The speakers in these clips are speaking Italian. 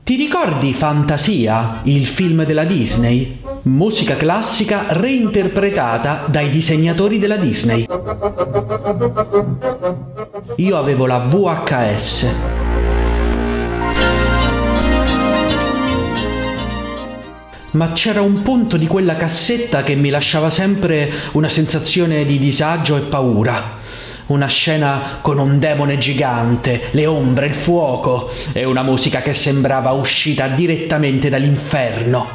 Ti ricordi Fantasia, il film della Disney? Musica classica reinterpretata dai disegnatori della Disney. Io avevo la VHS. Ma c'era un punto di quella cassetta che mi lasciava sempre una sensazione di disagio e paura. Una scena con un demone gigante, le ombre, il fuoco e una musica che sembrava uscita direttamente dall'inferno.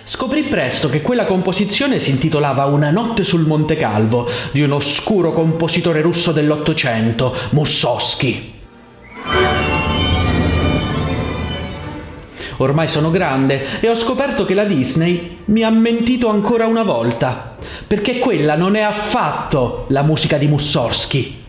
Scoprì presto che quella composizione si intitolava Una notte sul Monte Calvo, di un oscuro compositore russo dell'Ottocento, Mussorgsky. Ormai sono grande e ho scoperto che la Disney mi ha mentito ancora una volta, perché quella non è affatto la musica di Mussorgsky.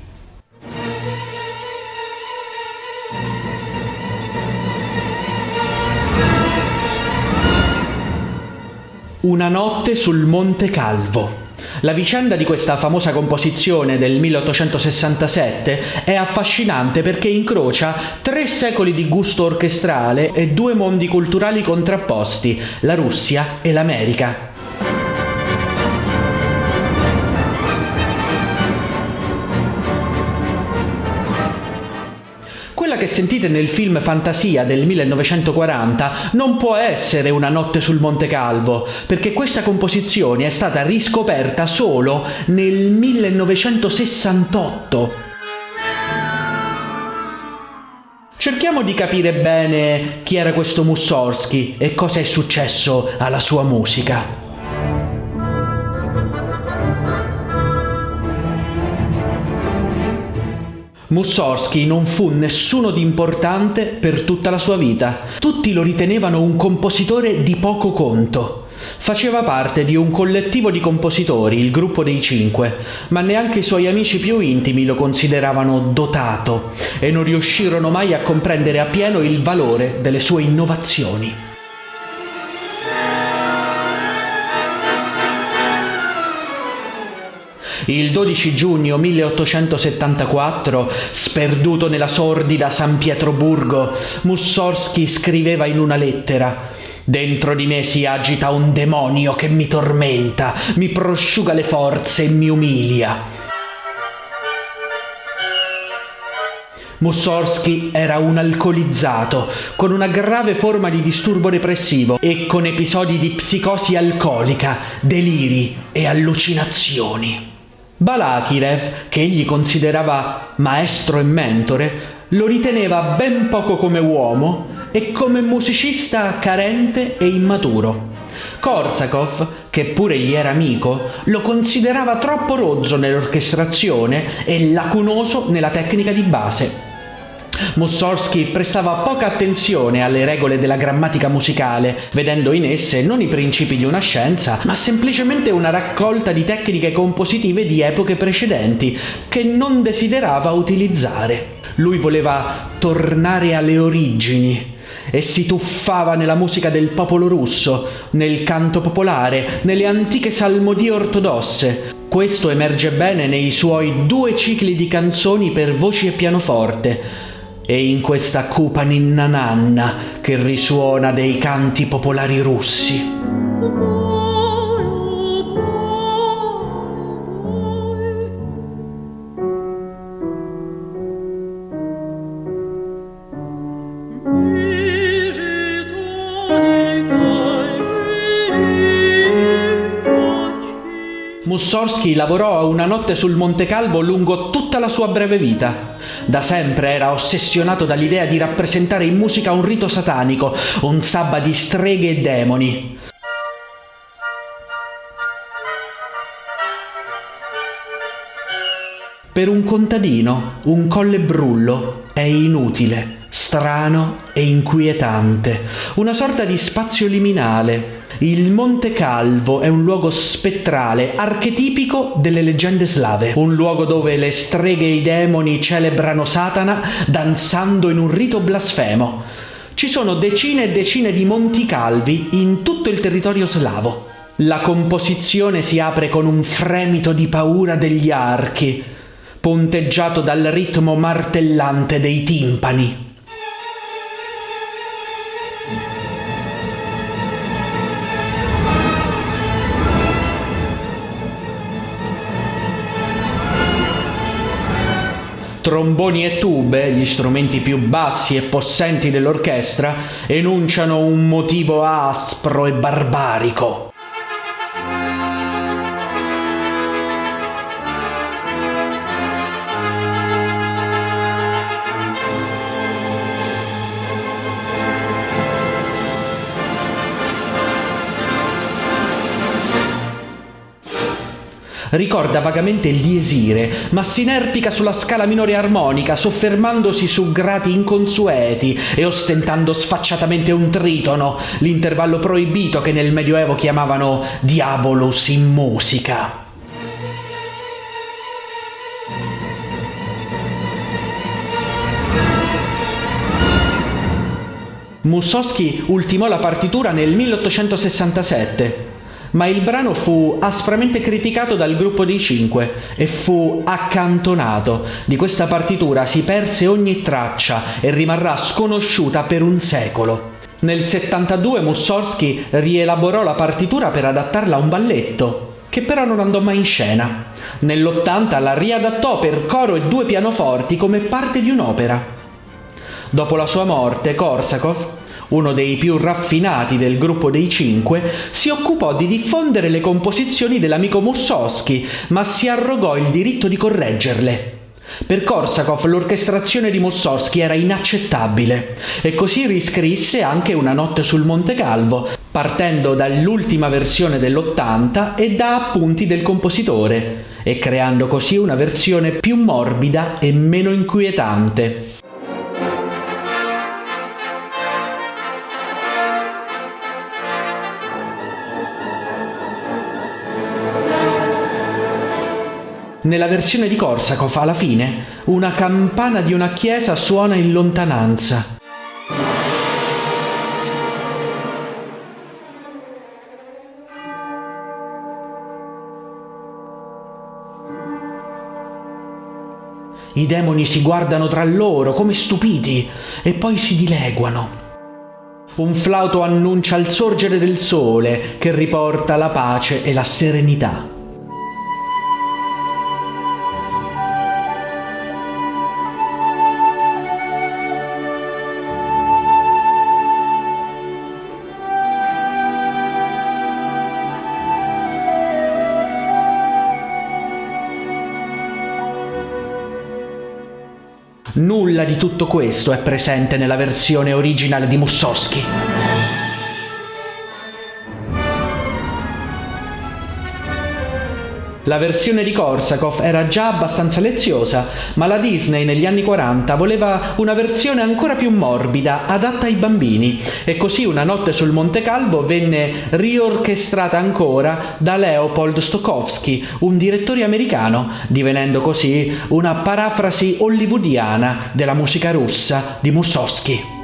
Una notte sul Monte Calvo. La vicenda di questa famosa composizione del 1867 è affascinante perché incrocia 3 secoli di gusto orchestrale e 2 mondi culturali contrapposti, la Russia e l'America. Quella che sentite nel film Fantasia del 1940 non può essere Una notte sul Monte Calvo, perché questa composizione è stata riscoperta solo nel 1968. Cerchiamo di capire bene chi era questo Mussorgsky e cosa è successo alla sua musica. Mussorgsky non fu nessuno di importante per tutta la sua vita. Tutti lo ritenevano un compositore di poco conto. Faceva parte di un collettivo di compositori, il Gruppo dei Cinque, ma neanche i suoi amici più intimi lo consideravano dotato e non riuscirono mai a comprendere appieno il valore delle sue innovazioni. Il 12 giugno 1874, sperduto nella sordida San Pietroburgo, Mussorgsky scriveva in una lettera: «Dentro di me si agita un demonio che mi tormenta, mi prosciuga le forze e mi umilia». Mussorgsky era un alcolizzato, con una grave forma di disturbo depressivo e con episodi di psicosi alcolica, deliri e allucinazioni. Balakirev, che egli considerava maestro e mentore, lo riteneva ben poco come uomo e come musicista carente e immaturo. Korsakov, che pure gli era amico, lo considerava troppo rozzo nell'orchestrazione e lacunoso nella tecnica di base. Mussorgsky prestava poca attenzione alle regole della grammatica musicale, vedendo in esse non i principi di una scienza, ma semplicemente una raccolta di tecniche compositive di epoche precedenti che non desiderava utilizzare. Lui voleva tornare alle origini e si tuffava nella musica del popolo russo, nel canto popolare, nelle antiche salmodie ortodosse. Questo emerge bene nei suoi 2 cicli di canzoni per voci e pianoforte e in questa cupa ninna nanna che risuona dei canti popolari russi. Mussorgsky lavorò a Una notte sul Monte Calvo lungo tutta la sua breve vita. Da sempre era ossessionato dall'idea di rappresentare in musica un rito satanico, un sabba di streghe e demoni. Per un contadino, un collebrullo è inutile, strano e inquietante, una sorta di spazio liminale. Il Monte Calvo è un luogo spettrale, archetipico delle leggende slave, un luogo dove le streghe e i demoni celebrano Satana danzando in un rito blasfemo. Ci sono decine e decine di monti calvi in tutto il territorio slavo. La composizione si apre con un fremito di paura degli archi, ponteggiato dal ritmo martellante dei timpani. Tromboni e tube, gli strumenti più bassi e possenti dell'orchestra, enunciano un motivo aspro e barbarico. Ricorda vagamente il diesire, ma si inerpica sulla scala minore armonica, soffermandosi su grati inconsueti e ostentando sfacciatamente un tritono, l'intervallo proibito che nel Medioevo chiamavano diabolus in musica. Mussorgsky ultimò la partitura nel 1867. Ma il brano fu aspramente criticato dal gruppo dei Cinque e fu accantonato. Di questa partitura si perse ogni traccia e rimarrà sconosciuta per un secolo. Nel 72 Mussorgsky rielaborò la partitura per adattarla a un balletto, che però non andò mai in scena. Nell'80 la riadattò per coro e 2 pianoforti come parte di un'opera. Dopo la sua morte, Korsakov, uno dei più raffinati del gruppo dei Cinque, si occupò di diffondere le composizioni dell'amico Mussorgsky, ma si arrogò il diritto di correggerle. Per Korsakov l'orchestrazione di Mussorgsky era inaccettabile e così riscrisse anche Una notte sul Monte Calvo, partendo dall'ultima versione dell'80 e da appunti del compositore, e creando così una versione più morbida e meno inquietante. Nella versione di Korsakov, alla fine, una campana di una chiesa suona in lontananza. I demoni si guardano tra loro come stupiti e poi si dileguano. Un flauto annuncia il sorgere del sole che riporta la pace e la serenità. Nulla di tutto questo è presente nella versione originale di Mussorgsky. La versione di Korsakov era già abbastanza leziosa, ma la Disney negli anni 40 voleva una versione ancora più morbida, adatta ai bambini, e così Una notte sul Monte Calvo venne riorchestrata ancora da Leopold Stokowski, un direttore americano, divenendo così una parafrasi hollywoodiana della musica russa di Mussorgsky.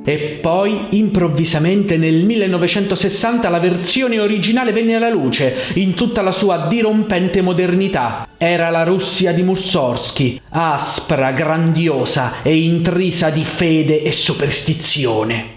E poi, improvvisamente, nel 1960 la versione originale venne alla luce in tutta la sua dirompente modernità. Era la Russia di Mussorgsky, aspra, grandiosa e intrisa di fede e superstizione.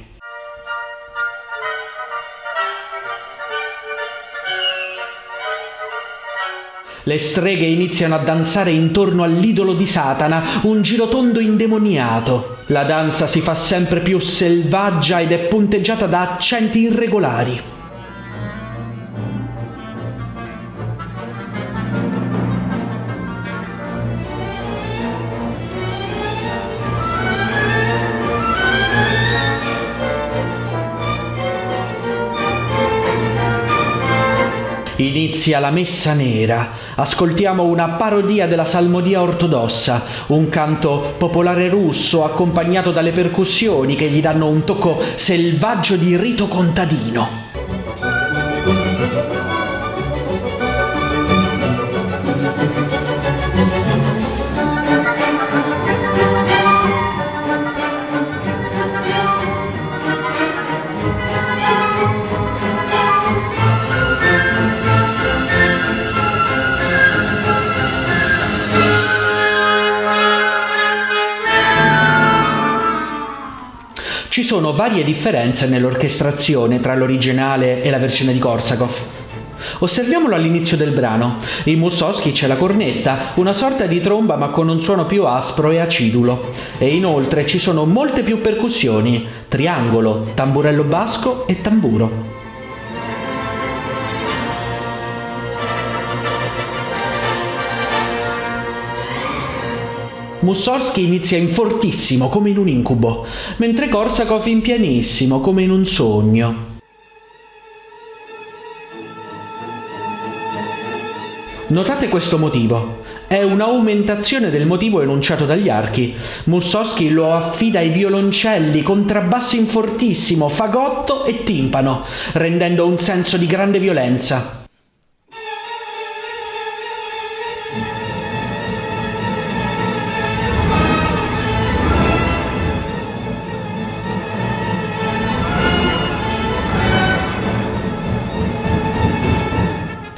Le streghe iniziano a danzare intorno all'idolo di Satana, un girotondo indemoniato. La danza si fa sempre più selvaggia ed è punteggiata da accenti irregolari. Inizia la Messa Nera. Ascoltiamo una parodia della salmodia ortodossa, un canto popolare russo accompagnato dalle percussioni che gli danno un tocco selvaggio di rito contadino. ci sono varie differenze nell'orchestrazione tra l'originale e la versione di Korsakov. Osserviamolo all'inizio del brano. In Mussorgsky c'è la cornetta, una sorta di tromba ma con un suono più aspro e acidulo. E inoltre ci sono molte più percussioni: triangolo, tamburello basco e tamburo. Mussorgsky inizia in fortissimo, come in un incubo, mentre Korsakov in pianissimo, come in un sogno. Notate questo motivo. È un'aumentazione del motivo enunciato dagli archi. Mussorgsky lo affida ai violoncelli, contrabbassi in fortissimo, fagotto e timpano, rendendo un senso di grande violenza.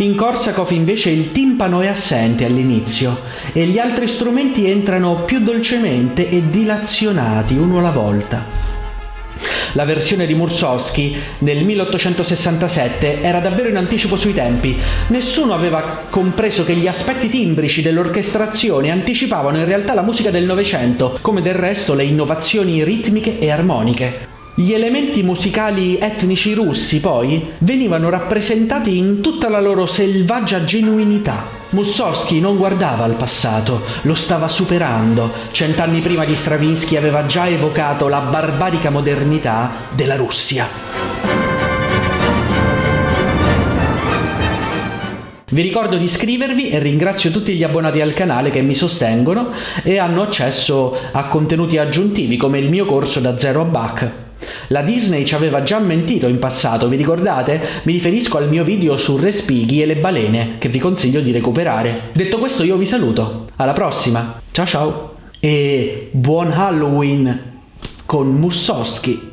In Korsakov invece il timpano è assente all'inizio e gli altri strumenti entrano più dolcemente e dilazionati uno alla volta. La versione di Mussorgsky del 1867 era davvero in anticipo sui tempi. Nessuno aveva compreso che gli aspetti timbrici dell'orchestrazione anticipavano in realtà la musica del Novecento, come del resto le innovazioni ritmiche e armoniche. Gli elementi musicali etnici russi, poi, venivano rappresentati in tutta la loro selvaggia genuinità. Mussorgsky non guardava al passato, lo stava superando. 100 anni prima di Stravinsky aveva già evocato la barbarica modernità della Russia. Vi ricordo di iscrivervi e ringrazio tutti gli abbonati al canale che mi sostengono e hanno accesso a contenuti aggiuntivi come il mio corso da zero a Bach. La Disney ci aveva già mentito in passato, vi ricordate? Mi riferisco al mio video su Respighi e le balene, che vi consiglio di recuperare. Detto questo io vi saluto, alla prossima, ciao ciao! E buon Halloween con Mussorgsky!